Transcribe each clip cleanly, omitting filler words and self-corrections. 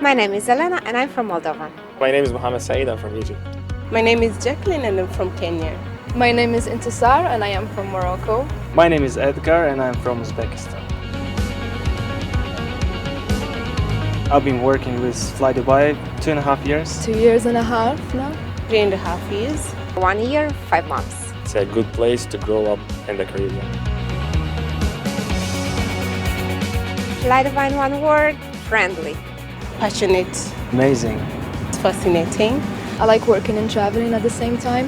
My name is Elena and I'm from Moldova. My name is Mohammed Saeed, I'm from Egypt. My name is Jacqueline and I'm from Kenya. My name is Intisar and I am from Morocco. My name is Edgar and I'm from Uzbekistan. I've been working with flydubai 2.5 years. 2 years and a half now. 3.5 years. 1 year, 5 months. It's a good place to grow up in the Caribbean. flydubai in one word, friendly. Passionate. Amazing. It's fascinating. I like working and traveling at the same time.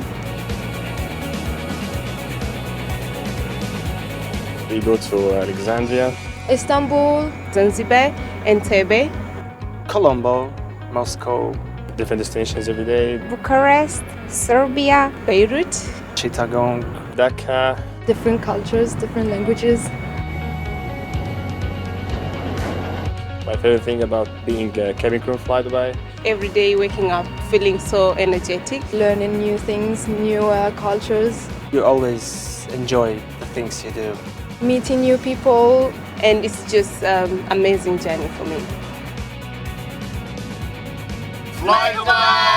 We go to Alexandria, Istanbul, Zanzibar, Entebbe, Colombo, Moscow, different destinations every day. Bucharest, Serbia, Beirut. Chittagong. Dhaka. different cultures, different languages. My favorite thing about being a cabin crew flydubai. Every day waking up feeling so energetic. Learning new things, new cultures. You always enjoy the things you do. Meeting new people. And it's just amazing journey for me. Fly Dubai!